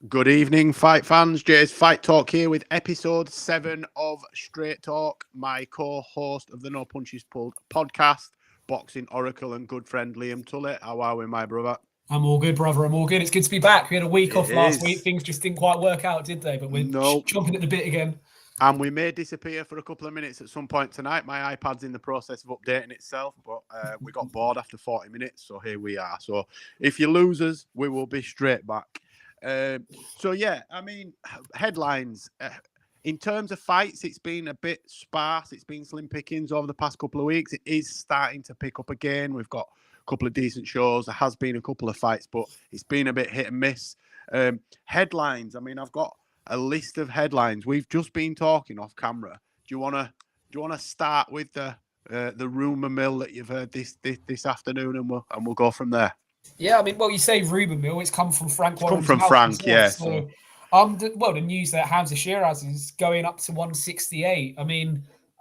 Good evening, fight fans. Jay's Fight Talk here with episode 7 of Straight Talk. My co-host of the No Punches Pulled podcast, boxing oracle and good friend Liam Tully. How are we, my brother? I'm all good, brother. I'm all good. It's good to be back. We had a week It off last week. is. Things just didn't quite work out, did they? But we're No. chomping at the bit again. And we may disappear for a couple of minutes at some point tonight. My iPad's in the process of updating itself, but we got bored after 40 minutes, so here we are. So if you lose us, we will be straight back. Headlines. In terms of fights, it's been a bit sparse. It's been slim pickings over the past couple of weeks. It is starting to pick up again. We've got a couple of decent shows. There has been a couple of fights, but it's been a bit hit and miss. Headlines. I've got a list of headlines. We've just been talking off camera. Do you want to start with the rumor mill that you've heard this afternoon, and we'll go from there? Yeah, you say rumor mill. It's come from Frank. It's come from Frank, yeah. So, the news that Hamza Shiraz is going up to 168.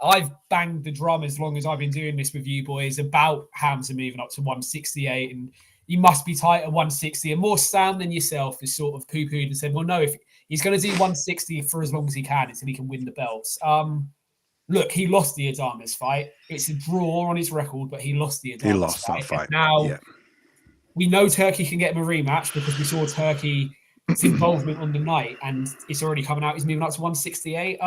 I've banged the drum as long as I've been doing this with you boys about Hamza moving up to 168, and you must be tight at 160. And more Sam than yourself is sort of poo-pooed and said, well, no, if he's going to do 160 for as long as he can until he can win the belts. Look, he lost the Adames fight. It's a draw on his record, but he lost the Adames fight. He lost that fight. And now, we know Turkey can get him a rematch because we saw Turkey's involvement on the night, and it's already coming out. He's moving up to 168.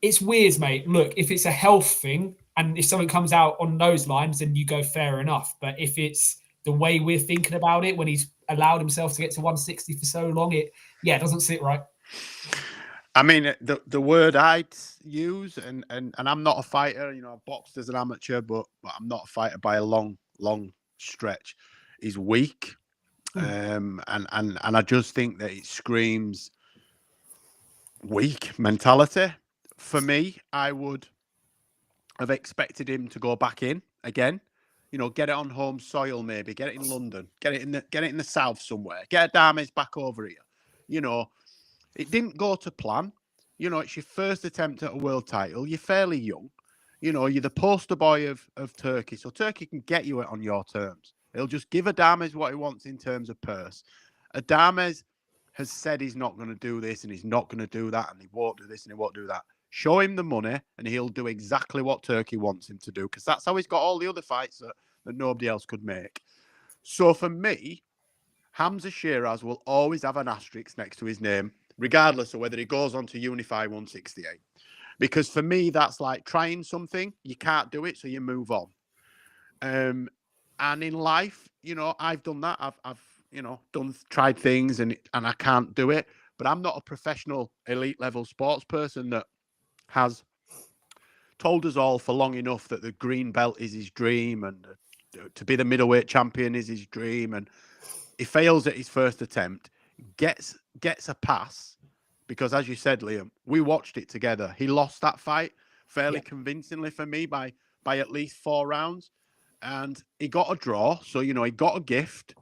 It's weird, mate. Look, if it's a health thing, and if something comes out on those lines, then you go fair enough. But if it's the way we're thinking about it, when he's allowed himself to get to 160 for so long, it doesn't sit right. The word I'd use, and I'm not a fighter, I've boxed as an amateur, but I'm not a fighter by a long stretch, is weak. And I just think that it screams weak mentality. For me, I would have expected him to go back in again, get it on home soil, maybe get it in London, get it in the south somewhere, get Adames back over here. It didn't go to plan. It's your first attempt at a world title. You're fairly young. You're the poster boy of Turkey, so Turkey can get you it on your terms. He'll just give Adames what he wants in terms of purse. Adames has said he's not going to do this and he's not going to do that and he won't do this and he won't do that. Show him the money and he'll do exactly what Turkey wants him to do, because that's how he's got all the other fights that nobody else could make. So for me, Hamza Shiraz will always have an asterisk next to his name, regardless of whether he goes on to unify 168. Because for me, that's like trying something, you can't do it, so you move on. And in life, I've done that. I've tried things and I can't do it. But I'm not a professional elite level sports person that has told us all for long enough that the green belt is his dream and to be the middleweight champion is his dream. And he fails at his first attempt, gets a pass, because as you said, Liam, we watched it together. He lost that fight fairly convincingly for me by at least 4 rounds. And he got a draw. So, he got a gift.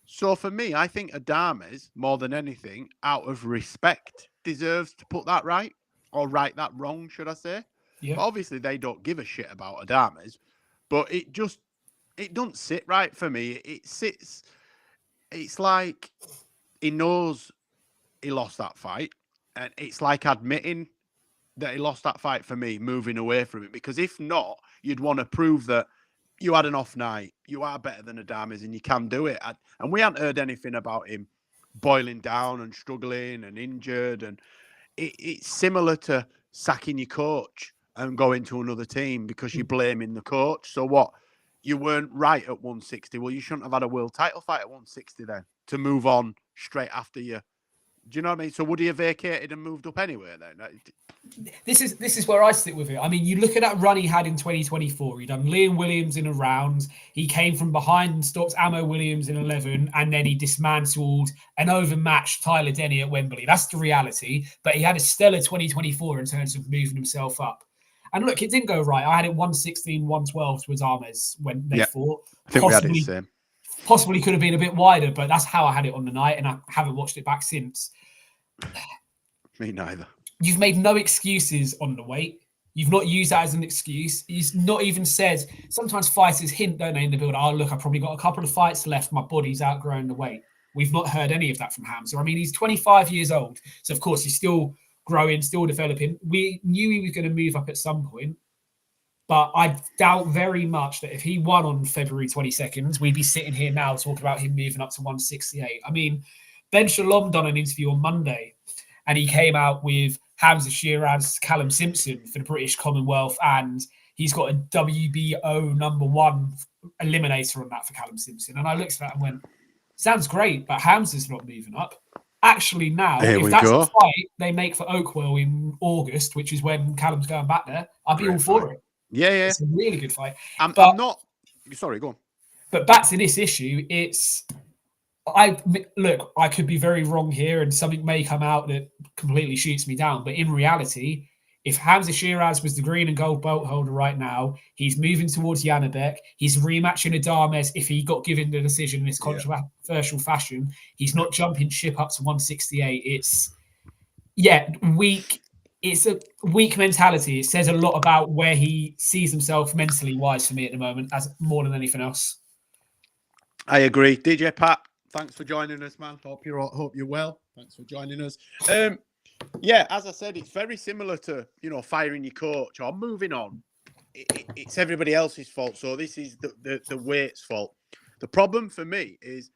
So for me, I think Adames, more than anything, out of respect, deserves to put that right, or right that wrong, should I say. Yeah. Obviously, they don't give a shit about Adames, but it doesn't sit right for me. It's like he knows he lost that fight, and it's like admitting that he lost that fight for me, moving away from it, because if not, you'd want to prove that you had an off night, you are better than Adames and you can do it. And we haven't heard anything about him boiling down and struggling and injured. And it's similar to sacking your coach and going to another team because you're blaming the coach. So what? You weren't right at 160. Well, you shouldn't have had a world title fight at 160 then to move on straight after you. Do you know what I mean? So would he have vacated and moved up anyway then? This is where I sit with it. You look at that run he had in 2024. He done Liam Williams in a round. He came from behind and stopped Amo Williams in 11, and then he dismantled and overmatched Tyler Denny at Wembley. That's the reality. But he had a stellar 2024 in terms of moving himself up. And look, it didn't go right. I had it 116, 112 to Adames when they fought. I think we had it the same. Possibly could have been a bit wider, but that's how I had it on the night, and I haven't watched it back since. Me neither. You've made no excuses on the weight. You've not used that as an excuse. He's not even said. Sometimes fighters hint, don't they, in the build? Oh, look, I've probably got a couple of fights left. My body's outgrowing the weight. We've not heard any of that from Hamza. I mean, he's 25 years old, so of course he's still growing, still developing. We knew he was going to move up at some point, but I doubt very much that if he won on February 22nd, we'd be sitting here now talking about him moving up to 168. I mean, Ben Shalom done an interview on Monday, and he came out with Hamza Shiraz, Callum Simpson for the British Commonwealth, and he's got a WBO #1 eliminator on that for Callum Simpson. And I looked at that and went, sounds great, but Hamza's not moving up. Actually, now, if that's the fight they make for Oakwell in August, which is when Callum's going back there, I'd be all for it. Yeah. It's a really good fight. I'm not... Sorry, go on. But back to this issue, I could be very wrong here and something may come out that completely shoots me down. But in reality, if Hamza Shiraz was the green and gold belt holder right now, he's moving towards Janabek. He's rematching Adames if he got given the decision in this controversial fashion. He's not jumping ship up to 168. It's a weak mentality. It says a lot about where he sees himself mentally wise for me at the moment, as more than anything else. I agree. DJ Pat, thanks for joining us, man. Hope you're well. Thanks for joining us. Yeah, as I said, it's very similar to, firing your coach or moving on. It's everybody else's fault. So this is the weight's fault. The problem for me is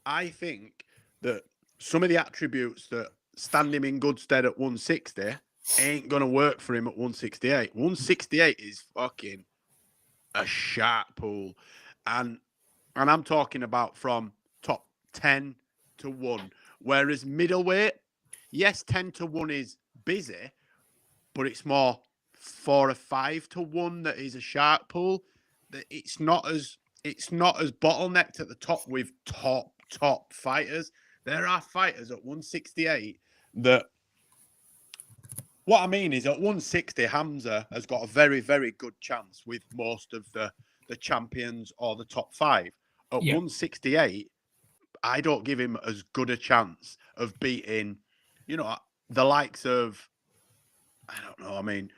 I think that some of the attributes that stand him in good stead at 160 ain't going to work for him at 168. 168 is fucking a shark pool. And I'm talking about from top 10 to 1. Whereas middleweight, yes, 10 to 1 is busy, but it's more 4 or 5 to 1 that is a shark pool. It's not as bottlenecked at the top with top fighters. There are fighters at 168 that... What I mean is at 160, Hamza has got a very, very good chance with most of the champions or the top 5. At 168, I don't give him as good a chance of beating, the likes of, I don't know,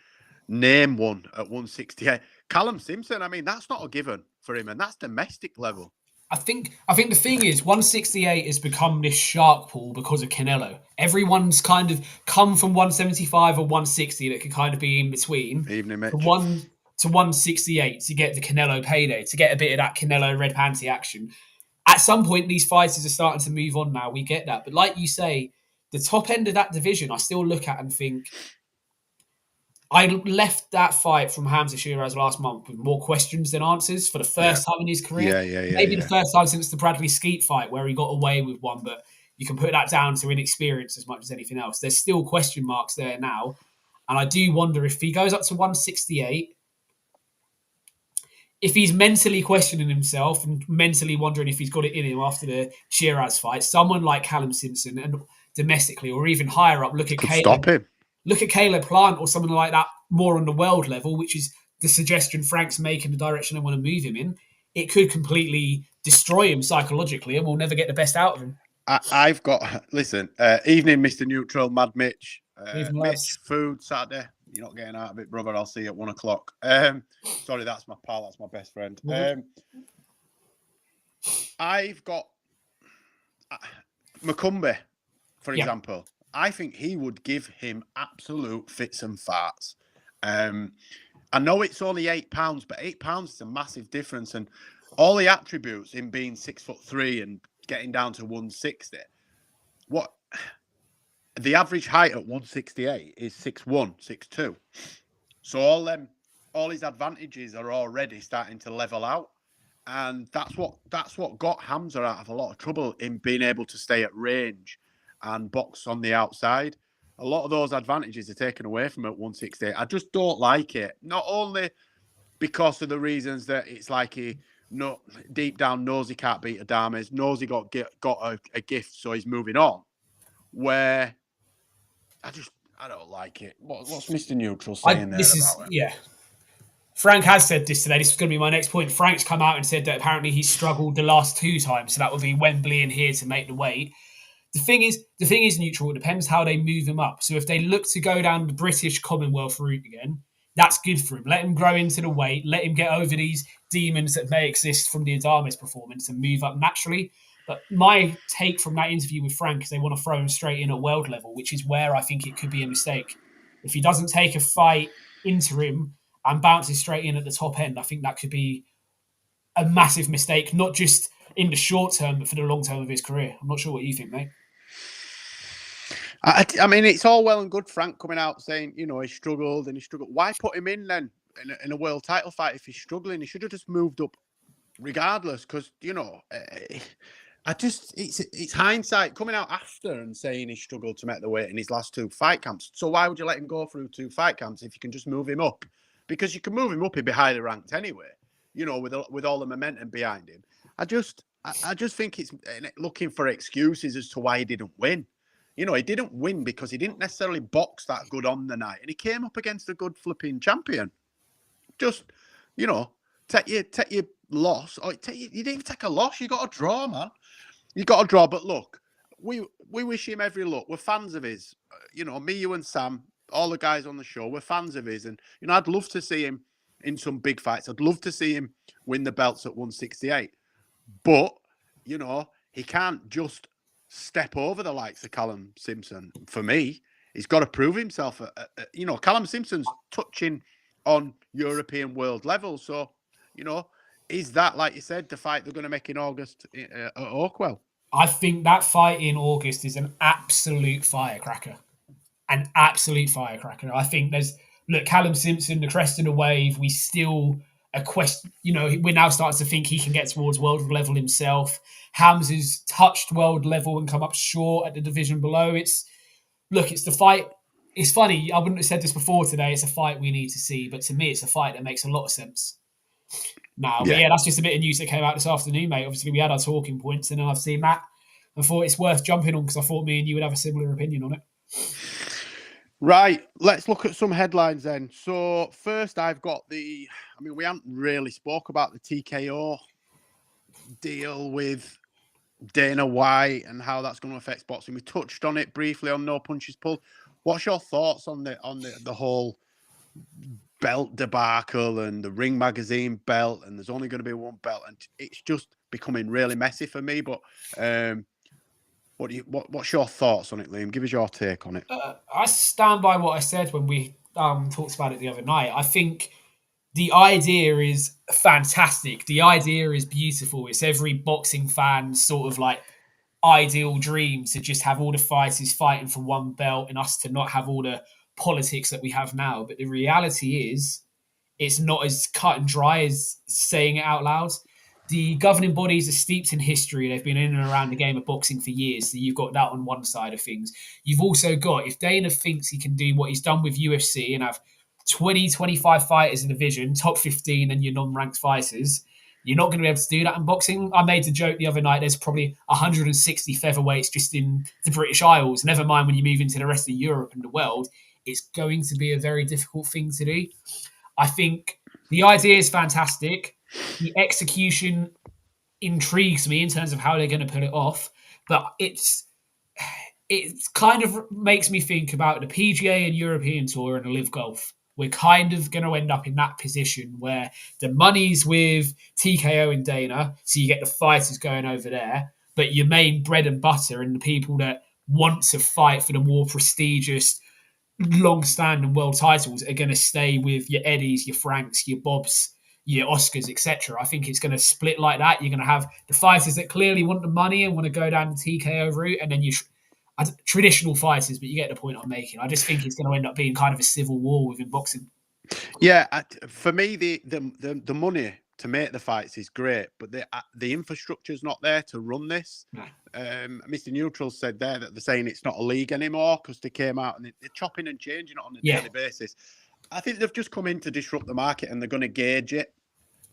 name one at 168. Callum Simpson, that's not a given for him, and that's domestic level. I think the thing is 168 has become this shark pool because of Canelo. Everyone's kind of come from 175 or 160 that can kind of be in between. Evening, Mitch. To 168 to get the Canelo payday, to get a bit of that Canelo red panty action. At some point, these fighters are starting to move on now. We get that. But like you say, the top end of that division, I still look at and think, I left that fight from Hamza Shiraz last month with more questions than answers for the first time in his career. Maybe the first time since the Bradley Skeet fight where he got away with one, but you can put that down to inexperience as much as anything else. There's still question marks there now. And I do wonder if he goes up to 168, if he's mentally questioning himself and mentally wondering if he's got it in him after the Shiraz fight, someone like Callum Simpson and domestically or even higher up, look at Caleb. Stop him. Look at Caleb Plant or someone like that more on the world level, which is the suggestion Frank's making, the direction I want to move him in. It could completely destroy him psychologically and we'll never get the best out of him. I've got... Listen, evening, Mr. Neutral, Mad Mitch. Mitch, food, Saturday. You're not getting out of it, brother. I'll see you at 1 o'clock. Sorry, that's my pal. That's my best friend. I've got Macumbi, for example. I think he would give him absolute fits and farts. I know it's only £8, but £8 is a massive difference. And all the attributes in being 6'3" and getting down to 160. What the average height at 168 is 6'1", 6'2". So all his advantages are already starting to level out. And that's what got Hamza out of a lot of trouble in being able to stay at range and box on the outside. A lot of those advantages are taken away from him at 168. I just don't like it. Not only because of the reasons that it's like he deep down knows he can't beat Adames, knows he got a gift, so he's moving on. Where I don't like it. What's Mr. Neutral saying there about it? Yeah. Frank has said this today. This is going to be my next point. Frank's come out and said that apparently he's struggled the last 2 times. So that would be Wembley and here to make the weight. The thing is, Neutral, it depends how they move him up. So if they look to go down the British Commonwealth route again, that's good for him. Let him grow into the weight. Let him get over these demons that may exist from the Adames performance and move up naturally. But my take from that interview with Frank is they want to throw him straight in at world level, which is where I think it could be a mistake. If he doesn't take a fight interim and bounces straight in at the top end, I think that could be a massive mistake, not just in the short term, but for the long term of his career. I'm not sure what you think, mate. I mean, it's all well and good, Frank coming out saying, he struggled and he struggled. Why put him in then in a world title fight if he's struggling? He should have just moved up regardless, because, it's hindsight coming out after and saying he struggled to make the weight in his last 2 fight camps. So why would you let him go through 2 fight camps if you can just move him up? Because you can move him up, he'd be highly ranked anyway, with all the momentum behind him. I just think it's looking for excuses as to why he didn't win. He didn't win because he didn't necessarily box that good on the night, and he came up against a good flipping champion. Just, take your loss. Or you didn't even take a loss. You got a draw, man. You got a draw. But look, we wish him every luck. We're fans of his. Me, you, and Sam, all the guys on the show, we're fans of his, and I'd love to see him in some big fights. I'd love to see him win the belts at 168. But he can't just step over the likes of Callum Simpson. For me, he's got to prove himself. Callum Simpson's touching on European world level. So, is that, like you said, the fight they're going to make in August at Oakwell? I think that fight in August is an absolute firecracker. An absolute firecracker. I think Callum Simpson, the crest of the wave, we still a question, we're now starting to think he can get towards world level himself. Hamza's touched world level and come up short at the division below. It's the fight. It's funny, I wouldn't have said this before today. It's a fight we need to see, but to me, it's a fight that makes a lot of sense. But that's just a bit of news that came out this afternoon, mate. Obviously, we had our talking points, and then I've seen that and thought it's worth jumping on because I thought me and you would have a similar opinion on it. Right, let's look at some headlines then. So first I've got we haven't really spoke about the TKO deal with Dana White and how that's going to affect boxing. We touched on it briefly on No Punches Pulled. What's your thoughts on the whole belt debacle and the Ring Magazine belt, and there's only going to be one belt, and it's just becoming really messy for me, but what's your thoughts on it, Liam? Give us your take on it. I stand by what I said when we talked about it the other night. I think the idea is fantastic. The idea is beautiful. It's every boxing fan's sort of like ideal dream to just have all the fighters fighting for one belt and us to not have all the politics that we have now. But the reality is it's not as cut and dry as saying it out loud. The governing bodies are steeped in history. They've been in and around the game of boxing for years. So you've got that on one side of things. You've also got, if Dana thinks he can do what he's done with UFC and have 20, 25 fighters in the division, top 15 and your non-ranked fighters, you're not going to be able to do that in boxing. I made the joke the other night, there's probably 160 featherweights just in the British Isles. Never mind when you move into the rest of Europe and the world. It's going to be a very difficult thing to do. I think the idea is fantastic. The execution intrigues me in terms of how they're going to pull it off, but it kind of makes me think about the PGA and European Tour and the Live Golf. We're kind of going to end up in that position where the money's with TKO and Dana, so you get the fighters going over there, but your main bread and butter and the people that want to fight for the more prestigious, long-standing world titles are going to stay with your Eddies, your Franks, your Bobs, your Oscars, etc. I think it's going to split like that. You're going to have the fighters that clearly want the money and want to go down the TKO route, and then you traditional fighters, but you get the point I'm making. I just think it's going to end up being kind of a civil war within boxing. Yeah, for me, the money to make the fights is great, but the infrastructure is not there to run this. No. Mr. Neutral said there that they're saying it's not a league anymore because they came out and they're chopping and changing it on a daily basis. I think they've just come in to disrupt the market and they're going to gauge it.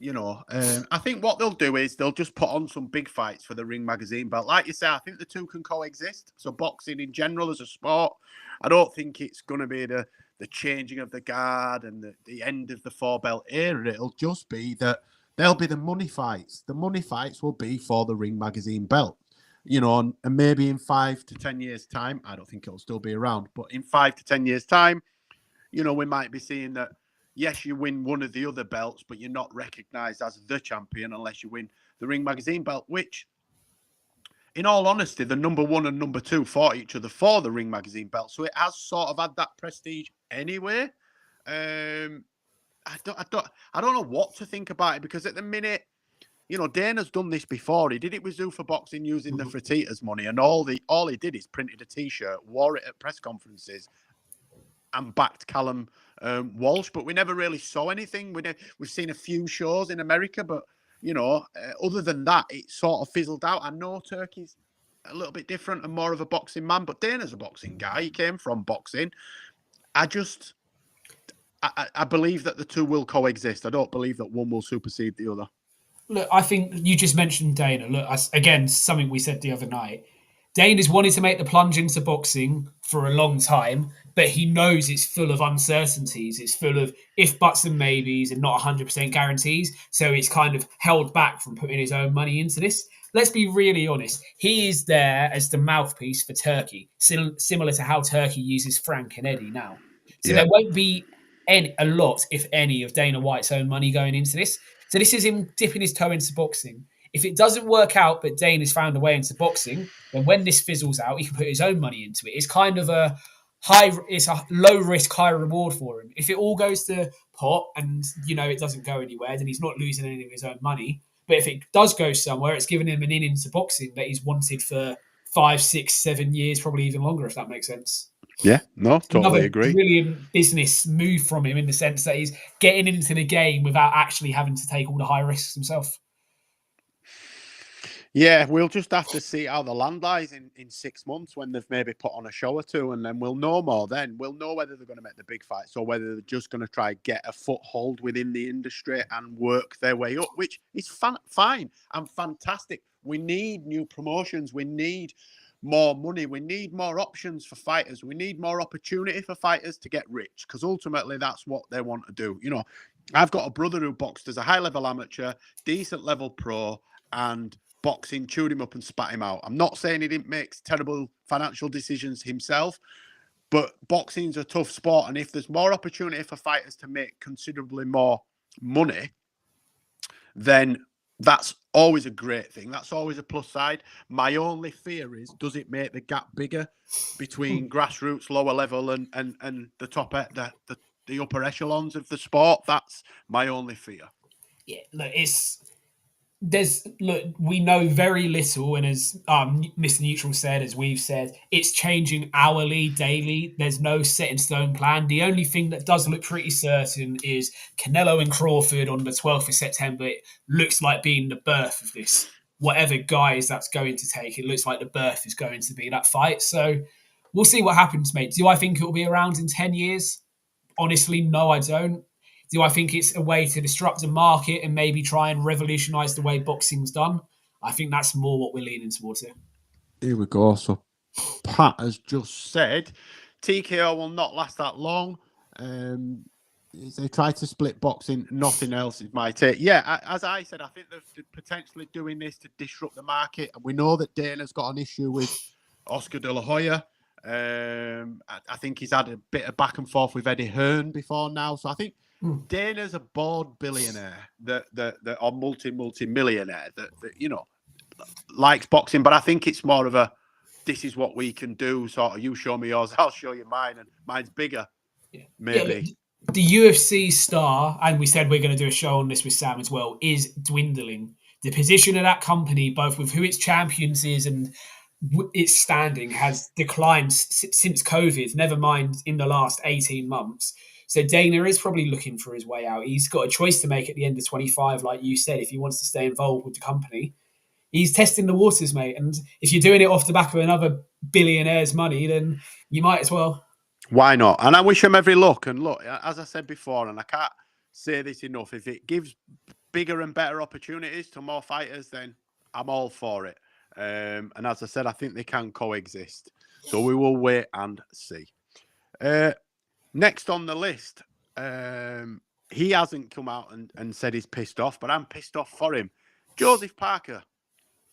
I think what they'll do is they'll just put on some big fights for the Ring Magazine belt. Like you say, I think the two can coexist. So boxing in general as a sport, I don't think it's going to be the changing of the guard and the end of the 4-belt era. It'll just be that there'll be the money fights. The money fights will be for the Ring Magazine belt. And maybe in 5 to 10 years' time, I don't think it'll still be around, but in 5 to 10 years' time, we might be seeing that, yes, you win one of the other belts, but you're not recognised as the champion unless you win the Ring Magazine belt, which in all honesty, the number 1 and number 2 fought each other for the Ring Magazine belt, so it has sort of had that prestige anyway. I don't know what to think about it, because at the minute, you know, Dana's done this before. He did it with Zuffa Boxing using the Fertitas money, and all he did is printed a T-shirt, wore it at press conferences, and backed Callum Walsh. But we never really saw anything. We've seen a few shows in America, but you know, other than that, it sort of fizzled out. I know Turkey's a little bit different and more of a boxing man, but Dana's a boxing guy. He came from boxing. I believe that the two will coexist. I don't believe that one will supersede the other. Look, I think you just mentioned Dana. Look, again, something we said the other night. Dana's wanted to make the plunge into boxing for a long time, but he knows it's full of uncertainties. It's full of if, buts, and maybes, and not 100% guarantees. So it's kind of held back from putting his own money into this. Let's be really honest. He is there as the mouthpiece for Turkey, similar to how Turkey uses Frank and Eddie now. So there won't be a lot, if any, of Dana White's own money going into this. So this is him dipping his toe into boxing. If it doesn't work out, but Dana's found a way into boxing, then when this fizzles out, he can put his own money into it. It's kind of it's a low risk, high reward for him. If it all goes to pot and, you know, it doesn't go anywhere, then he's not losing any of his own money. But if it does go somewhere, it's giving him an in into boxing that he's wanted for 5, 6, 7 years, probably even longer, if that makes sense. Yeah, no, totally agree. Brilliant business move from him in the sense that he's getting into the game without actually having to take all the high risks himself. Yeah, we'll just have to see how the land lies in 6 months when they've maybe put on a show or two, and then we'll know more then. We'll know whether they're going to make the big fights or whether they're just going to try and get a foothold within the industry and work their way up, which is fine and fantastic. We need new promotions. We need more money. We need more options for fighters. We need more opportunity for fighters to get rich, because ultimately that's what they want to do. You know, I've got a brother who boxed as a high-level amateur, decent-level pro, and boxing chewed him up and spat him out. I'm not saying he didn't make terrible financial decisions himself, but boxing's a tough sport, and if there's more opportunity for fighters to make considerably more money, then that's always a great thing. That's always a plus side. My only fear is, does it make the gap bigger between grassroots, lower level, and the top, the upper echelons of the sport? That's my only fear. Yeah, look, we know very little, and as Mr. Neutral said, as we've said, it's changing hourly, daily. There's no set in stone plan. The only thing that does look pretty certain is Canelo and Crawford on the 12th of September. It looks like being the birth of this. Whatever guys that's going to take, it looks like the birth is going to be that fight. So we'll see what happens, mate. Do I think it will be around in 10 years? Honestly, no, I don't. Do I think it's a way to disrupt the market and maybe try and revolutionise the way boxing's done? I think that's more what we're leaning towards here. Here we go. So Pat has just said TKO will not last that long. They try to split boxing. Nothing else is my take. Yeah, as I said, I think they're potentially doing this to disrupt the market. And we know that Dana's got an issue with Oscar De La Hoya. I think he's had a bit of back and forth with Eddie Hearn before now. So I think Dana's a bored billionaire or multi-millionaire that you know likes boxing, but I think it's more of a this is what we can do, sort of you show me yours, I'll show you mine, and mine's bigger. Maybe. Yeah, the UFC star, and we said we're going to do a show on this with Sam as well, is dwindling. The position of that company, both with who its champions is and its standing, has declined since COVID, never mind in the last 18 months. So Dana is probably looking for his way out. He's got a choice to make at the end of 25, like you said, if he wants to stay involved with the company. He's testing the waters, mate. And if you're doing it off the back of another billionaire's money, then you might as well. Why not? And I wish him every luck. And look, as I said before, and I can't say this enough, if it gives bigger and better opportunities to more fighters, then I'm all for it. And as I said, I think they can coexist. So we will wait and see. Next on the list, he hasn't come out and said he's pissed off, but I'm pissed off for him. Joseph Parker,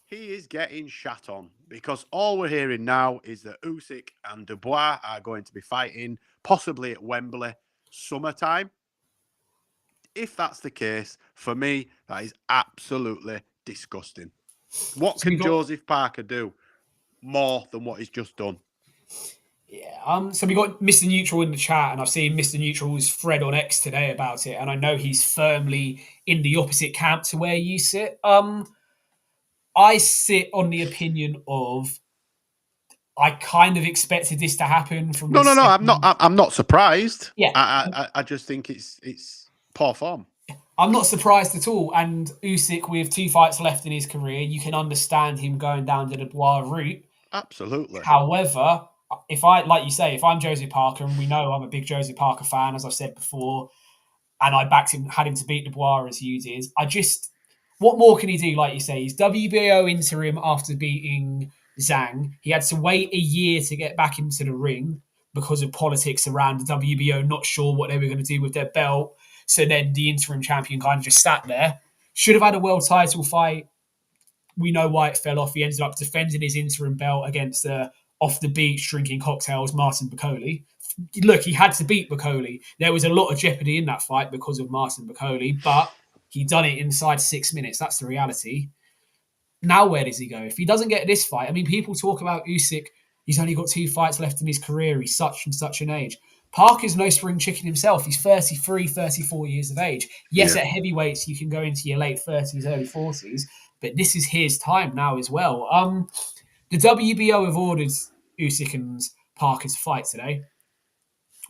he is getting shat on because all we're hearing now is that Usyk and Dubois are going to be fighting, possibly at Wembley, summertime. If that's the case, for me, that is absolutely disgusting. What So we can got Joseph Parker do more than what he's just done? So we got Mr. Neutral in the chat, and I've seen Mr. Neutral's thread on X today about it, and I know he's firmly in the opposite camp to where you sit. I sit on the opinion of I kind of expected this to happen from the No. I'm not. second. I'm not surprised. Yeah, I just think it's poor form. I'm not surprised at all. And Usyk, with 2 fights left in his career, you can understand him going down the Dubois route. Absolutely. However, if I, like you say, if I'm Josie Parker, and we know I'm a big Josie Parker fan, as I've said before, and I backed him, had him to beat Dubois as you did, what more can he do? Like you say, he's WBO interim after beating Zhang. He had to wait a year to get back into the ring because of politics around the WBO, not sure what they were going to do with their belt. So then the interim champion kind of just sat there. Should have had a world title fight. We know why it fell off. He ended up defending his interim belt against off the beach drinking cocktails Martin Bacoli. Look, he had to beat Bacoli. There was a lot of jeopardy in that fight because of Martin Bacoli, but he done it inside 6 minutes. That's the reality. Now where does he go? If he doesn't get this fight, I mean, people talk about Usyk. He's only got 2 fights left in his career. He's such and such an age. Parker's no spring chicken himself. He's 33, 34 years of age. Yes, at heavyweights, you can go into your late 30s, early 40s, but this is his time now as well. The WBO have ordered Usyk and Parker to fight today.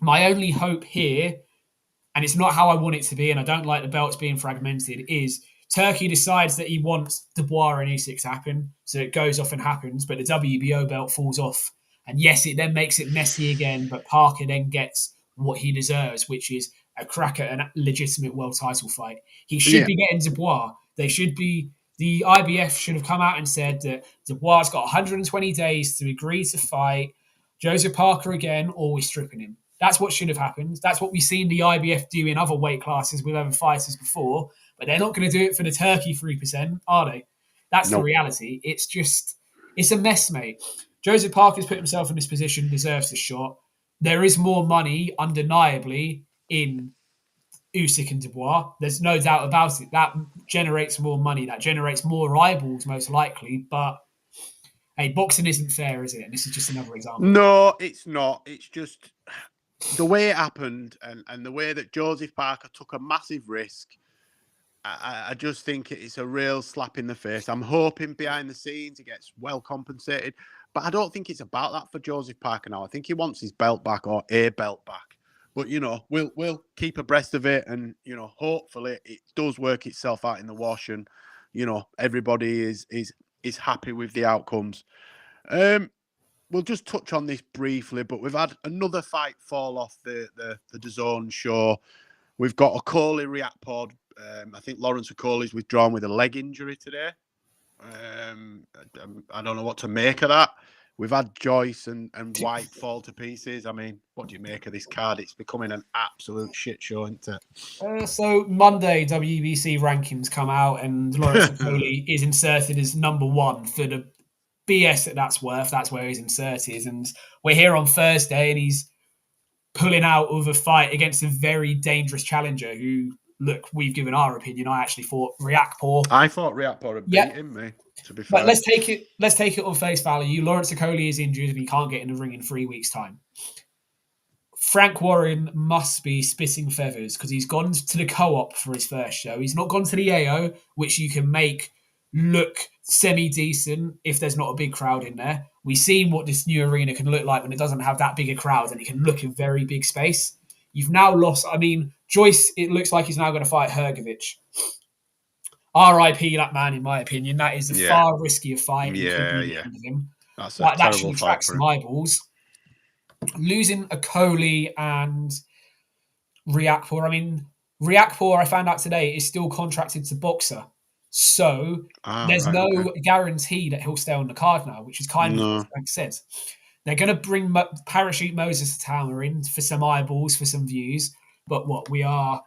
My only hope here, and it's not how I want it to be, and I don't like the belts being fragmented, is Turkey decides that he wants Dubois and Usyk to happen, so it goes off and happens, but the WBO belt falls off. And yes, it then makes it messy again, but Parker then gets what he deserves, which is a crack at a legitimate world title fight. He should be getting Dubois. The IBF should have come out and said that Dubois got 120 days to agree to fight Joseph Parker again, or we're stripping him. That's what should have happened. That's what we've seen the IBF do in other weight classes with other fighters before, but they're not going to do it for the Turkey 3%, are they? That's the reality. It's a mess, mate. Joseph Parker's put himself in this position, deserves a shot. There is more money, undeniably, in Usyk and Dubois. There's no doubt about it. That generates more money. That generates more eyeballs, most likely. But hey, boxing isn't fair, is it? And this is just another example. No, it's not. It's just the way it happened and the way that Joseph Parker took a massive risk. I just think it's a real slap in the face. I'm hoping behind the scenes he gets well compensated, but I don't think it's about that for Joseph Parker now. I think he wants his belt back or a belt back. But we'll keep abreast of it, and hopefully it does work itself out in the wash, and everybody is happy with the outcomes. We'll just touch on this briefly, but we've had another fight fall off the DAZN show. We've got Okoli Riakporhe. I think Lawrence Okoli's withdrawn with a leg injury today. I don't know what to make of that. We've had Joyce and White fall to pieces. I mean, what do you make of this card? It's becoming an absolute shit show, isn't it? So Monday, WBC rankings come out, and Lawrence Okoli is inserted as number 1 for the BS that's worth. That's where he's inserted. And we're here on Thursday, and he's pulling out of a fight against a very dangerous challenger who, look, we've given our opinion. I actually thought Riakporhe. I thought Riakporhe had beaten me, to be fair. But let's take it on face value. Lawrence Okoli is injured and he can't get in the ring in 3 weeks' time. Frank Warren must be spitting feathers because he's gone to the co-op for his first show. He's not gone to the AO, which you can make look semi-decent if there's not a big crowd in there. We've seen what this new arena can look like when it doesn't have that big a crowd, and it can look a very big space. You've now lost, Joyce, it looks like he's now going to fight Hrgovic. RIP that man, in my opinion. That is a far riskier fight. Him. That's that actually attracts some eyeballs. Losing Okoli and Riakporhe. Riakporhe, I found out today, is still contracted to Boxer. So there's no guarantee that he'll stay on the card now, which is kind of what Frank said. They're going to bring Parachute Moses Atama in for some eyeballs, for some views. But we are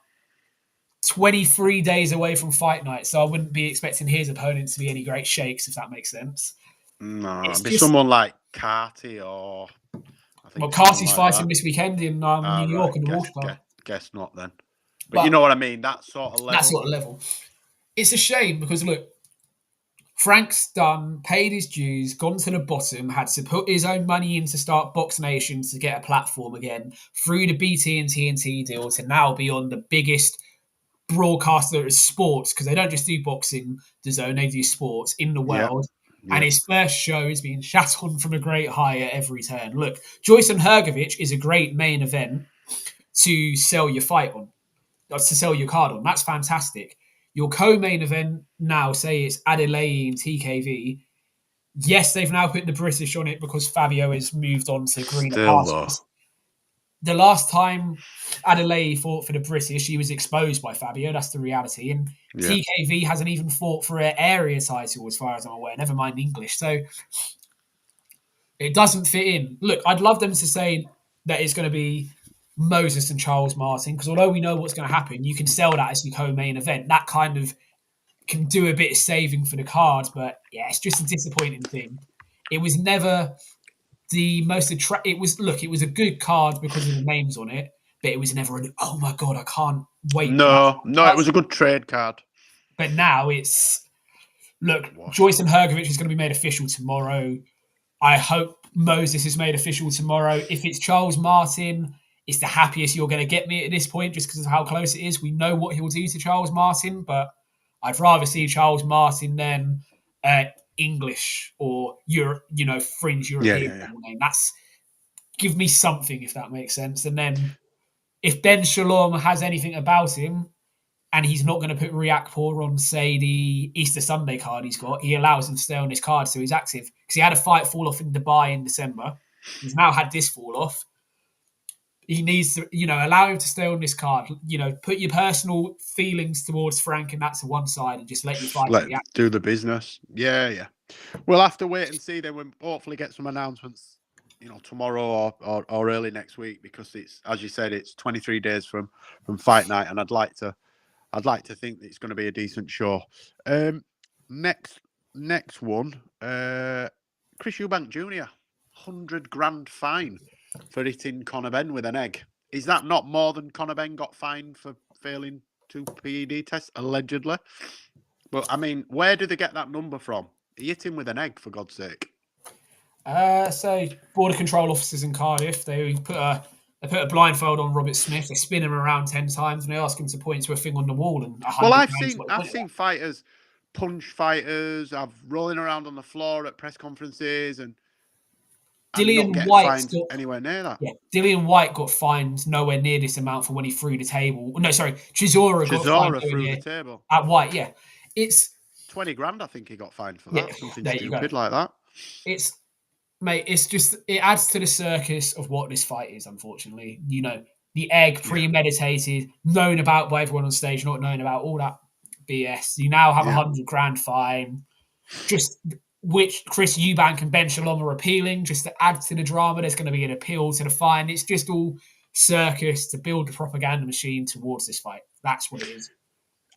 23 days away from fight night, so I wouldn't be expecting his opponent to be any great shakes, if that makes sense. No, it'd be someone like Carty or... Carty's fighting this weekend in New York in the Water Park. Guess not then. But you know what I mean, that sort of level. That sort of level. It's a shame because, look, Frank's done, paid his dues, gone to the bottom, had to put his own money in to start Box Nation to get a platform again, through the BT and TNT deal to now be on the biggest broadcaster of sports, because they don't just do boxing, DAZN, they do sports in the world. Yeah. And his first show is being shat on from a great high at every turn. Look, Joyce and Hergovich is a great main event to sell your fight on, to sell your card on. That's fantastic. Your co-main event now, say it's Adelaide and TKV. Yes, they've now put the British on it because Fabio has moved on to greener Still, though. pastures. The last time Adelaide fought for the British, he was exposed by Fabio. That's the reality. And TKV hasn't even fought for an area title, as far as I'm aware, never mind English. So it doesn't fit in. Look, I'd love them to say that it's going to be Moses and Charles Martin, because although we know what's going to happen, you can sell that as your co-main event. That kind of can do a bit of saving for the card, but yeah, it's just a disappointing thing. It was never the most attractive. It was a good card because of the names on it, but it was never an, oh my God, I can't wait. No, it was a good trade card. But now it's, look, Joyce and Hergovich is going to be made official tomorrow. I hope Moses is made official tomorrow. If it's Charles Martin, it's the happiest you're going to get me at this point, just because of how close it is. We know what he'll do to Charles Martin, but I'd rather see Charles Martin than English or Europe, fringe European name. That's, give me something, if that makes sense. And then if Ben Shalom has anything about him and he's not going to put Riakpur on, say, the Easter Sunday card he's got, he allows him to stay on his card so he's active. Because he had a fight fall off in Dubai in December. He's now had this fall off. He needs to, allow him to stay on this card. Put your personal feelings towards Frank and that to one side and just let you fight. Do the business. Yeah. We'll have to wait and see. Then we'll hopefully get some announcements, tomorrow or early next week, because it's, as you said, it's 23 days from fight night, and I'd like to think that it's going to be a decent show. Next one, Chris Eubank Jr. 100 grand fine for hitting Conor Benn with an egg. Is that not more than Conor Benn got fined for failing 2 PED tests, allegedly? But, I mean, where did they get that number from? He hit him with an egg, for God's sake. So, Border Control officers in Cardiff, they put a blindfold on Robert Smith, they spin him around 10 times, and they ask him to point to a thing on the wall. And I've seen fighters punch fighters, rolling around on the floor at press conferences, and Dillian White got anywhere near that. Yeah, Dillian White got fined nowhere near this amount for when he threw the table. No, sorry, Chisora got fined threw the table at White. Yeah, it's 20 grand. I think he got fined for that. Yeah, something stupid like that. It's just, it adds to the circus of what this fight is. Unfortunately, the egg, premeditated, known about by everyone on stage, not known about, all that BS. You now have 100 grand fine, just which Chris Eubank and Ben Shalom are appealing, just to add to the drama. There's going to be an appeal to the fine. It's just all circus to build the propaganda machine towards this fight. That's what it is.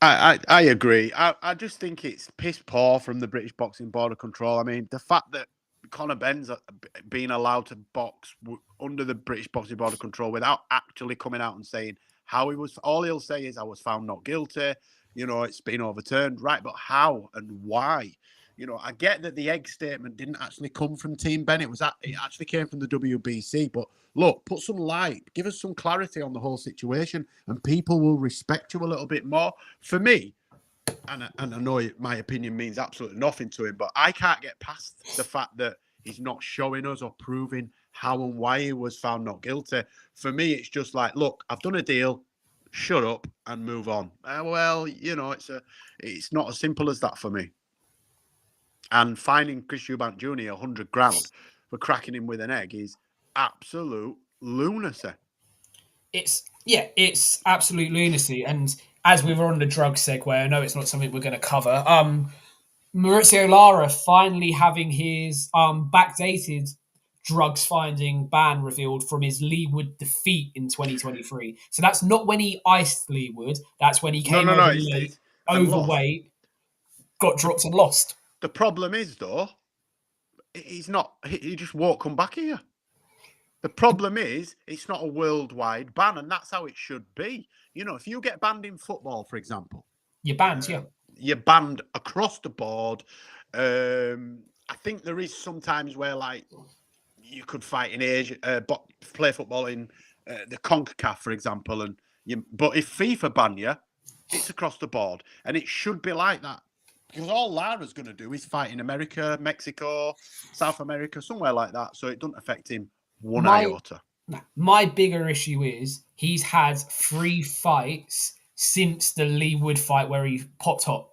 I agree. I just think it's piss poor from the British Boxing Border Control. I mean, the fact that Conor Benn's being allowed to box under the British Boxing Border Control without actually coming out and saying how he was, all he'll say is, I was found not guilty. It's been overturned. Right, but how and why? I get that the egg statement didn't actually come from Team Ben. It actually came from the WBC. But look, put some light, give us some clarity on the whole situation, and people will respect you a little bit more. For me, and I know my opinion means absolutely nothing to him, but I can't get past the fact that he's not showing us or proving how and why he was found not guilty. For me, it's just like, look, I've done a deal. Shut up and move on. It's not as simple as that for me. And finding Chris Eubank Jr. 100 grand for cracking him with an egg is absolute lunacy. It's absolute lunacy. And as we were on the drug segue, I know it's not something we're going to cover. Maurizio Lara finally having his backdated drugs finding ban revealed from his Leewood defeat in 2023. So that's not when he iced Leewood. That's when he came over late, overweight, got dropped and lost. The problem is, though, he just won't come back here. The problem is, it's not a worldwide ban, and that's how it should be. If you get banned in football, for example, you're banned, You're banned across the board. I think there is sometimes where like you could fight in Asia, play football in the CONCACAF, for example, but if FIFA ban you, it's across the board, and it should be like that. Because all Lara's going to do is fight in America, Mexico, South America, somewhere like that. So it doesn't affect him one iota. My bigger issue is he's had 3 fights since the Lee Wood fight where he popped hot.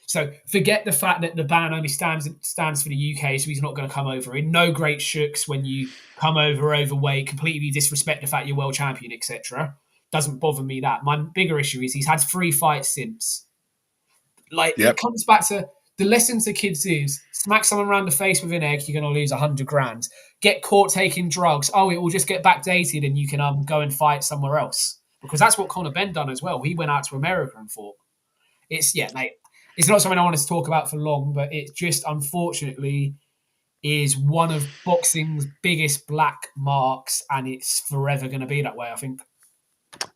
So forget the fact that the ban only stands for the UK, so he's not going to come over. In no great shooks when you come over overweight, completely disrespect the fact you're world champion, etc. Doesn't bother me that. My bigger issue is he's had 3 fights since. Like, It comes back to the lesson to kids is smack someone around the face with an egg, you're going to lose 100 grand. Get caught taking drugs. Oh, it will just get backdated and you can go and fight somewhere else. Because that's what Conor Benn done as well. He went out to America and fought. Mate, it's not something I want to talk about for long, but it just unfortunately is one of boxing's biggest black marks, and it's forever going to be that way, I think.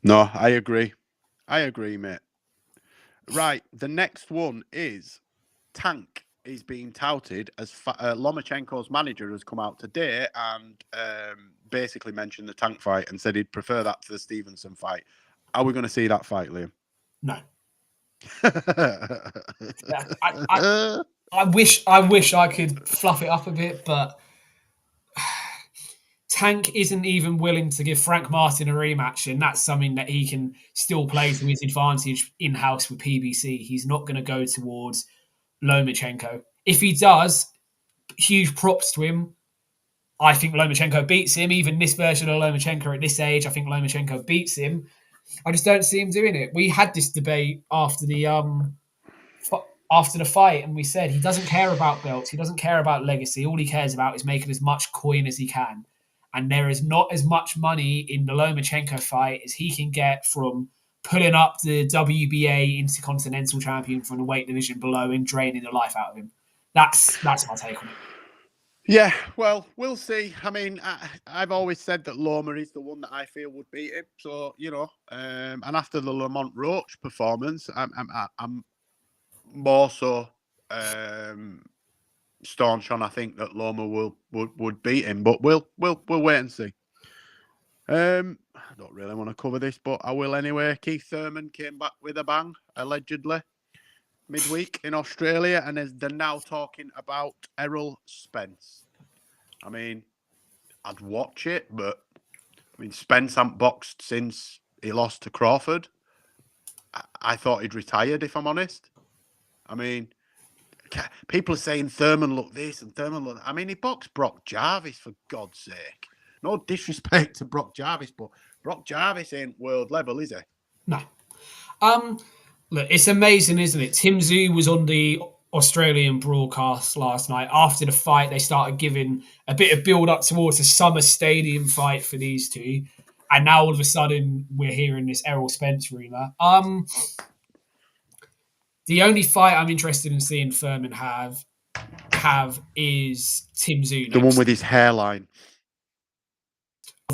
No, I agree. Mate. Right, the next one is Tank is being touted as Lomachenko's manager has come out today and basically mentioned the Tank fight and said he'd prefer that to the Stevenson fight. Are we going to see that fight, Liam? No. I wish I could fluff it up a bit, but Tank isn't even willing to give Frank Martin a rematch, and that's something that he can still play to his advantage in-house with PBC. He's not going to go towards Lomachenko. If he does, huge props to him. I think Lomachenko beats him. Even this version of Lomachenko at this age, I think Lomachenko beats him. I just don't see him doing it. We had this debate after the fight, and we said he doesn't care about belts. He doesn't care about legacy. All he cares about is making as much coin as he can. And there is not as much money in the Lomachenko fight as he can get from pulling up the WBA Intercontinental Champion from the weight division below and draining the life out of him. That's my take on it. Yeah, well, we'll see. I mean, I've always said that Loma is the one that I feel would beat him. So, and after the Lamont Roach performance, I'm more so staunch on. I think that Loma would beat him, but we'll wait and see. I don't really want to cover this, but I will anyway. Keith Thurman came back with a bang, allegedly, midweek in Australia, and they're now talking about Errol Spence. I mean, I'd watch it, but I mean, Spence hasn't boxed since he lost to Crawford. I thought he'd retired, if I'm honest. I mean, people are saying Thurman looked this and Thurman looked. I mean, he boxed Brock Jarvis, for God's sake. No disrespect to Brock Jarvis, but Brock Jarvis ain't world level, is he? No. Look, it's amazing, isn't it? Tim Tszyu was on the Australian broadcast last night. After the fight, they started giving a bit of build-up towards a summer stadium fight for these two. And now all of a sudden, we're hearing this Errol Spence rumour. The only fight I'm interested in seeing Thurman have is Tim Tszyu. The one with his hairline.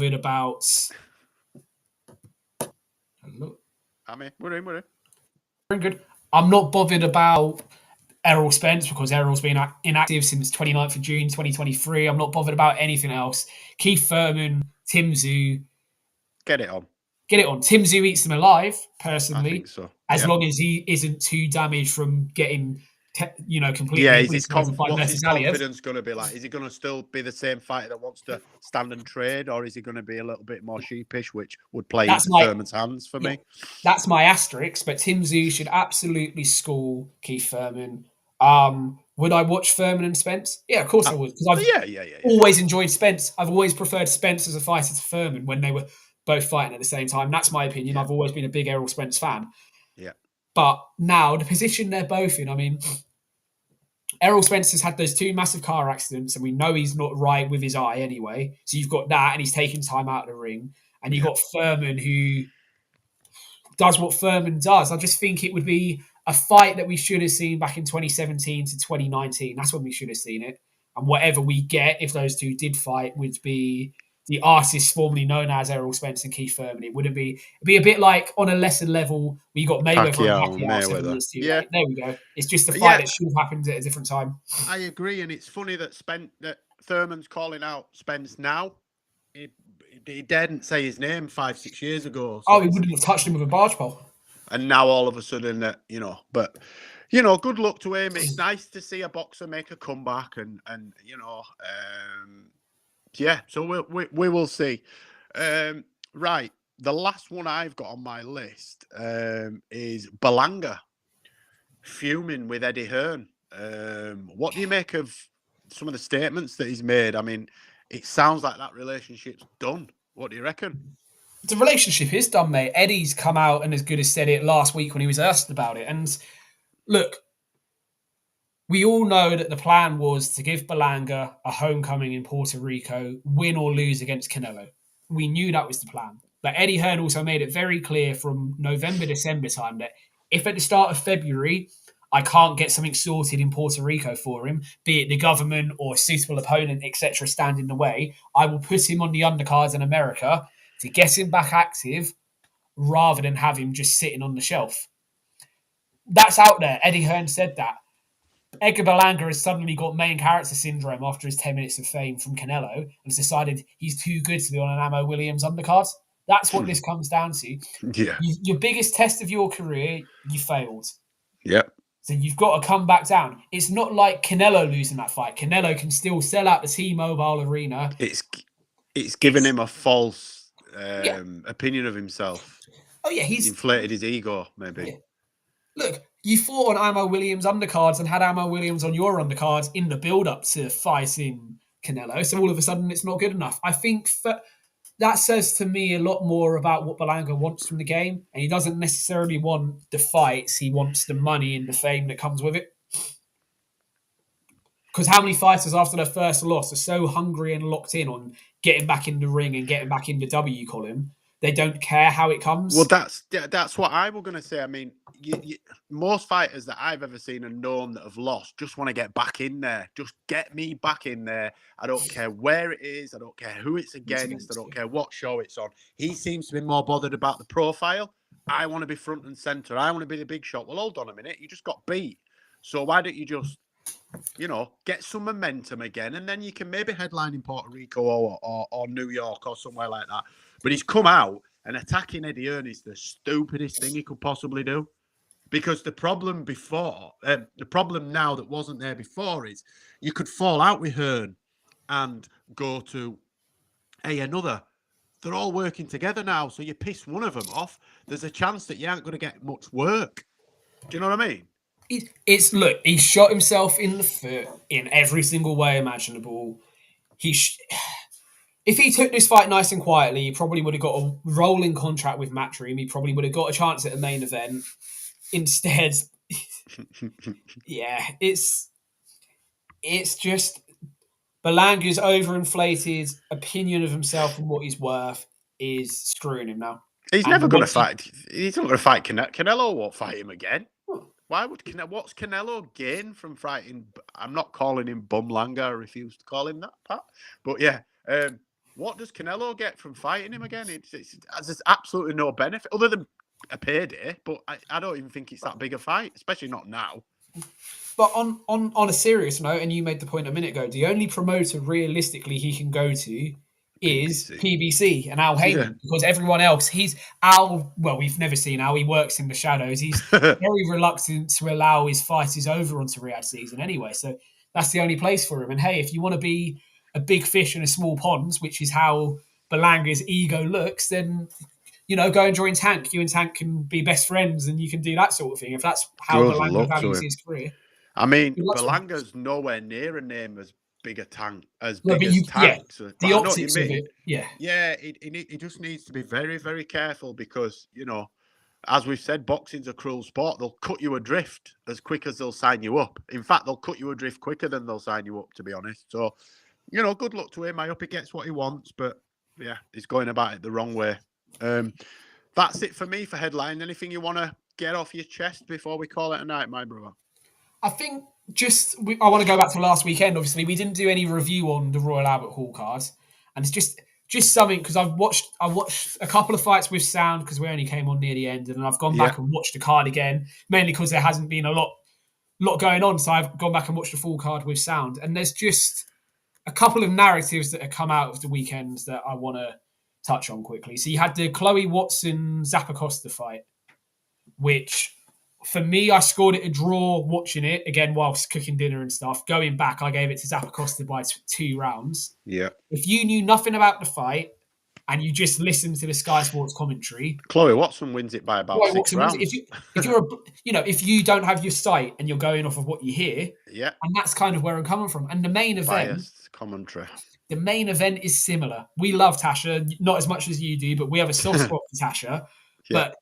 About... I mean, we're in. Very good. I'm not bothered about Errol Spence because Errol's been inactive since 29th of June 2023. I'm not bothered about anything else. Keith Thurman, Tim Tszyu. Get it on. Tim Tszyu eats them alive, personally. I think so. As long as he isn't too damaged from getting, completely... Yeah, what's his confidence going to be like? Is he going to still be the same fighter that wants to stand and trade, or is he going to be a little bit more sheepish, which would play into Thurman's hands for me? That's my asterisk, but Tim Tszyu should absolutely school Keith Thurman. Would I watch Thurman and Spence? Yeah, of course I would. Because I've always enjoyed Spence. I've always preferred Spence as a fighter to Thurman when they were both fighting at the same time. That's my opinion. I've always been a big Errol Spence fan. Yeah. But now, the position they're both in, I mean, Errol Spence has had those 2 massive car accidents, and we know he's not right with his eye anyway. So you've got that, and he's taking time out of the ring. And you've got Thurman, who does what Thurman does. I just think it would be a fight that we should have seen back in 2017 to 2019. That's when we should have seen it. And whatever we get, if those two did fight, would be the artists formerly known as Errol Spence and Keith Thurman. It wouldn't be. It'd be a bit like on a lesser level. We got Mayweather and Pacquiao, Pacquiao 7 Mayweather. years too Yeah. late. There we go. It's just a fight Yeah, that should have happened at a different time. I agree, and it's funny that Thurman's calling out Spence now. He didn't say his name 5-6 years ago. So he wouldn't have touched him with a barge pole. And now all of a sudden, but good luck to him. It's nice to see a boxer make a comeback, and yeah. So we will see. Right, the last one I've got on my list is Berlanga fuming with Eddie Hearn. What do you make of some of the statements that he's made? I mean, it sounds like that relationship's done. What do you reckon? The relationship is done, mate. Eddie's come out and as good as said it last week when he was asked about it. And look, we all know that the plan was to give Berlanga a homecoming in Puerto Rico, win or lose against Canelo. We knew that was the plan. But Eddie Hearn also made it very clear from November, December time that if at the start of February I can't get something sorted in Puerto Rico for him, be it the government or a suitable opponent, etc., stand in the way, I will put him on the undercards in America to get him back active rather than have him just sitting on the shelf. That's out there. Eddie Hearn said that. Edgar Berlanga has suddenly got main character syndrome after his 10 minutes of fame from Canelo and has decided he's too good to be on an Ammo Williams undercard. That's what this comes down to. Yeah. Your biggest test of your career, you failed. Yep. So you've got to come back down. It's not like Canelo losing that fight. Canelo can still sell out the T-Mobile Arena. It's given him a false opinion of himself. Oh, yeah. He's inflated his ego, maybe. Yeah. Look, you fought on Ammo Williams undercards and had Ammo Williams on your undercards in the build-up to fighting Canelo. So all of a sudden, it's not good enough. I think that says to me a lot more about what Berlanga wants from the game. And he doesn't necessarily want the fights. He wants the money and the fame that comes with it. Because how many fighters after their first loss are so hungry and locked in on getting back in the ring and getting back in the W column, they don't care how it comes? Well, that's what I was going to say. I mean, most fighters that I've ever seen and known that have lost just want to get back in there. Just get me back in there. I don't care where it is. I don't care who it's against. I don't care what show it's on. He seems to be more bothered about the profile. I want to be front and center. I want to be the big shot. Well, hold on a minute. You just got beat. So why don't you just, get some momentum again, and then you can maybe headline in Puerto Rico or New York or somewhere like that. But he's come out and attacking Eddie Hearn is the stupidest thing he could possibly do. Because the problem now that wasn't there before is you could fall out with Hearn and go to another. They're all working together now, so you piss one of them off. There's a chance that you aren't going to get much work. Do you know what I mean? Look, he shot himself in the foot in every single way imaginable. If he took this fight nice and quietly, he probably would have got a rolling contract with Matchroom. He probably would have got a chance at a main event. Instead, yeah, it's just Berlanga's overinflated opinion of himself and what he's worth is screwing him now. He's never going to fight. He's not going to fight Canelo. Won't fight him again. Why would what's Canelo gain from fighting? I'm not calling him Bumlanga. I refuse to call him that, Pat. But yeah, what does Canelo get from fighting him again? There's absolutely no benefit other than a payday. But I don't even think it's that big a fight, especially not now. But on a serious note, and you made the point a minute ago, the only promoter realistically he can go to is PBC and Al Heyman, because everyone else, we've never seen Al. He works in the shadows. He's very reluctant to allow his fighters over onto Riyadh season anyway. So that's the only place for him. And hey, if you want to be a big fish in a small pond, which is how Berlanga's ego looks, then go and join Tank. You and Tank can be best friends, and you can do that sort of thing. If that's how Berlanga values his career. I mean, Berlanga's nowhere near a name as big a Tank as big as Tank. Yeah, the optics of it. Yeah. He just needs to be very, very careful because as we've said, boxing's a cruel sport. They'll cut you adrift as quick as they'll sign you up. In fact, they'll cut you adrift quicker than they'll sign you up. To be honest, so good luck to him. I hope he gets what he wants, but yeah, he's going about it the wrong way. That's it for me for headline. Anything you want to get off your chest before we call it a night, my brother? I think I want to go back to last weekend. Obviously, we didn't do any review on the Royal Albert Hall card, and it's just just something, because I watched a couple of fights with sound because we only came on near the end, and I've gone back and watched the card again, mainly because there hasn't been a lot going on. So I've gone back and watched the full card with sound, and there's just a couple of narratives that have come out of the weekends that I want to touch on quickly. So you had the Chloe Watson Zappacosta fight, which for me, I scored it a draw watching it again whilst cooking dinner and stuff. Going back, I gave it to Zappacosta by 2 rounds. Yeah. If you knew nothing about the fight and you just listened to the Sky Sports commentary, Chloe Watson wins it by about 6 rounds. If you don't have your sight and you're going off of what you hear, and that's kind of where I'm coming from. And the main event, biased commentary. The main event is similar. We love Tasha, not as much as you do, but we have a soft spot for Tasha. But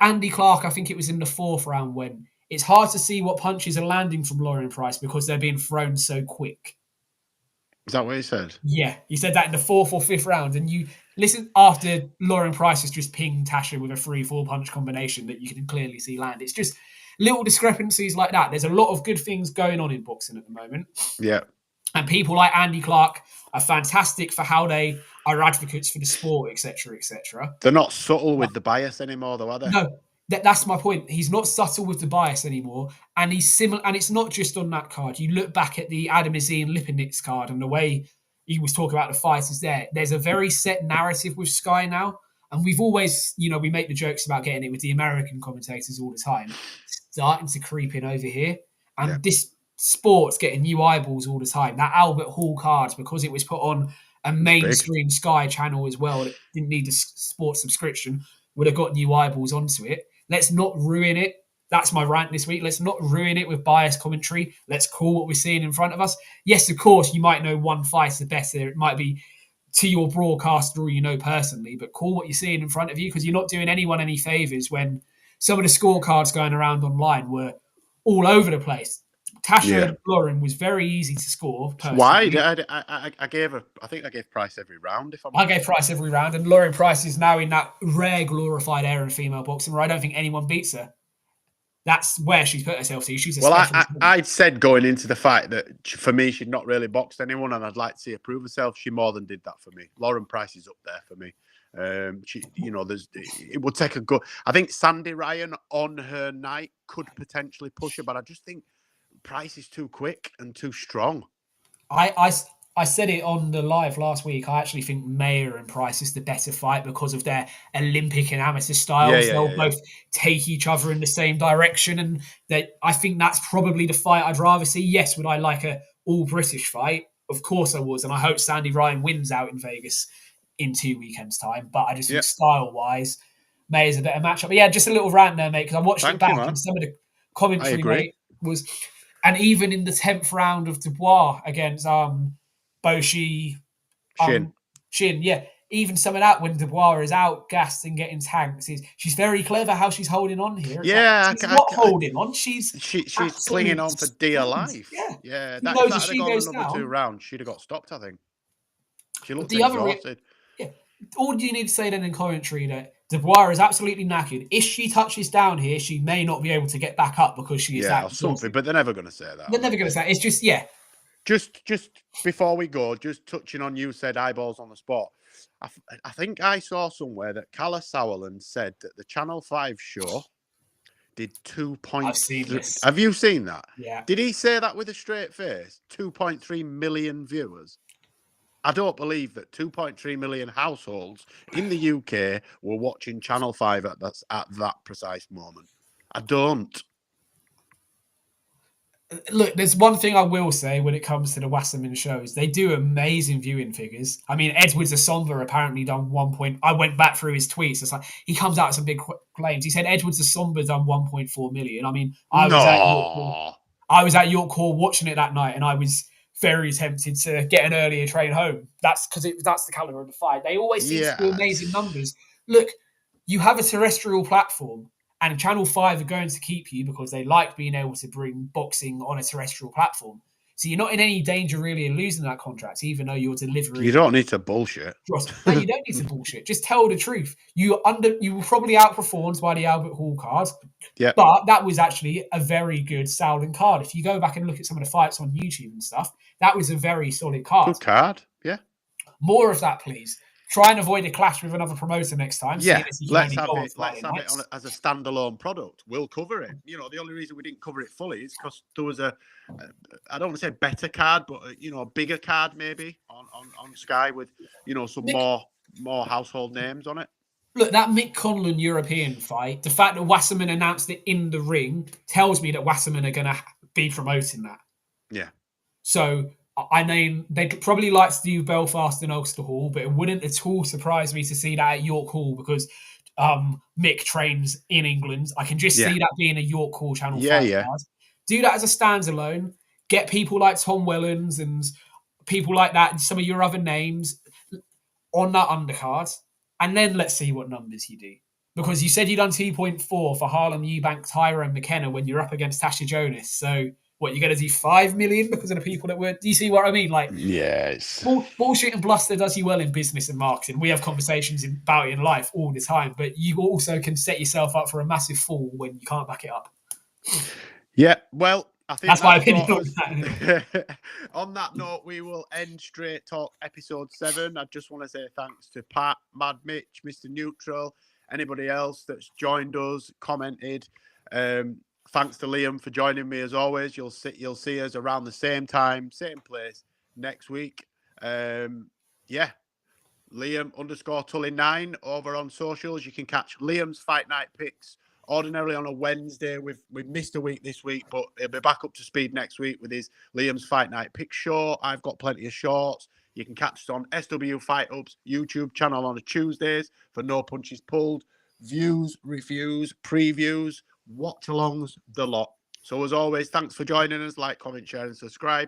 Andy Clark, I think it was in the 4th round, when it's hard to see what punches are landing from Lauren Price because they're being thrown so quick. Is that what he said? Yeah, he said that in the 4th or 5th round. And you listen after Lauren Price has just pinged Tasha with a 3-4 punch combination that you can clearly see land. It's just little discrepancies like that. There's a lot of good things going on in boxing at the moment. Yeah. And people like Andy Clark are fantastic for how they are advocates for the sport, etc., etc. They're not subtle with the bias anymore, though, are they? No, that's my point. He's not subtle with the bias anymore, and he's similar. And it's not just on that card. You look back at the Adam Azine Lipinets card and the way he was talking about the fighters there. There's a very set narrative with Sky now, and we've always, we make the jokes about getting it with the American commentators all the time. It's starting to creep in over here, and this sport's getting new eyeballs all the time. That Albert Hall card, because it was put on a mainstream Sky channel as well, that didn't need a sports subscription, would have got new eyeballs onto it. Let's not ruin it. That's my rant this week. Let's not ruin it with biased commentary. Let's call what we're seeing in front of us. Yes, of course, you might know one fighter better. It might be to your broadcaster or personally, but call what you're seeing in front of you, because you're not doing anyone any favours when some of the scorecards going around online were all over the place. Tasha Lauren was very easy to score. Why? I gave Price every round. I gave Price every round, and Lauren Price is now in that rare glorified era in female boxing where I don't think anyone beats her. That's where she's put herself to. She's I'd said going into the fight that for me she'd not really boxed anyone, and I'd like to see her prove herself. She more than did that for me. Lauren Price is up there for me. It would take a good. I think Sandy Ryan on her night could potentially push her, but I just think Price is too quick and too strong. I said it on the live last week. I actually think Mayer and Price is the better fight because of their Olympic and amateur styles. They'll both take each other in the same direction, and I think that's probably the fight I'd rather see. Yes, would I like a all-British fight? Of course I was, and I hope Sandy Ryan wins out in Vegas in 2 weekends' time. But I just think style-wise, Mayer's a better matchup. But just a little rant there, mate, because I watched it back and some of the commentary, mate, was... And even in the 10th round of Dubois against Boshi Shin, even some of that when Dubois is out, gassed and getting tanked, she's very clever how she's holding on here. She's not holding on. She's clinging on for dear life. Yeah. That if had gone another 2 rounds, she'd have got stopped, I think. She looked exhausted. All you need to say then in commentary that Dubois is absolutely knackered. If she touches down here, she may not be able to get back up because she is that something. But they're never going to say that. They're never going to say it. It's just Just before we go, just touching on you said eyeballs on the spot. I think I saw somewhere that Calla Sauerland said that the Channel 5 show did 2.3. I've seen this. Have you seen that? Yeah. Did he say that with a straight face? 2.3 million viewers. I don't believe that 2.3 million households in the UK were watching Channel 5 at that precise moment. I don't. Look, there's one thing I will say when it comes to the Wasserman shows. They do amazing viewing figures. I mean, Edwards Asomba apparently done 1 point. I went back through his tweets. It's like he comes out with some big claims. He said Edwards Asomba done 1.4 million. I mean, I was at York Hall watching it that night, and I was very tempted to get an earlier train home. That's because that's the caliber of the fight. They always seem to do amazing numbers. Look, you have a terrestrial platform, and Channel 5 are going to keep you because they like being able to bring boxing on a terrestrial platform. So you're not in any danger really of losing that contract, even though you're delivering. You don't need to bullshit. No, you don't need to bullshit. Just tell the truth. You were probably outperformed by the Albert Hall card. Yeah. But that was actually a very good Sauerland card. If you go back and look at some of the fights on YouTube and stuff, that was a very solid card. Good card, yeah. More of that, please. Try and avoid a clash with another promoter next time. Yeah, let's have have it. Let's have it as a standalone product. We'll cover it. You know, the only reason we didn't cover it fully is because there was I don't want to say better card, but a bigger card maybe on Sky with some more household names on it. Look, that Mick Conlon European fight, the fact that Wasserman announced it in the ring tells me that Wasserman are going to be promoting that. Yeah. So they'd probably like to do Belfast and Ulster Hall, but it wouldn't at all surprise me to see that at York Hall because Mick trains in England. I can just see that being a York Hall Channel 5 card. Do that as a standalone. Get people like Tom Wellens and people like that and some of your other names on that undercard. And then let's see what numbers you do. Because you said you done 2.4 for Harlem Eubank, Tyrone McKenna when you're up against Tasha Jonas. So what, you're going to do 5 million because of the people that were... Do you see what I mean? Like, yes. Bullshit and bluster does you well in business and marketing. We have conversations about it in life all the time, but you also can set yourself up for a massive fall when you can't back it up. Yeah, well, I think that's my opinion on that. On that note, we will end Straight Talk episode 7. I just want to say thanks to Pat, Mad Mitch, Mr. Neutral, anybody else that's joined us, commented. Thanks to Liam for joining me as always. You'll see us around the same time, same place next week. Liam _Tully 9 over on socials. You can catch Liam's Fight Night picks ordinarily on a Wednesday. We've missed a week this week, but he'll be back up to speed next week with his Liam's Fight Night pick show. I've got plenty of shorts. You can catch us on SW Fight Hub's YouTube channel on the Tuesdays for No Punches Pulled. Views, reviews, previews, watch-alongs, the lot. So as always, thanks for joining us. Like, comment, share, and subscribe.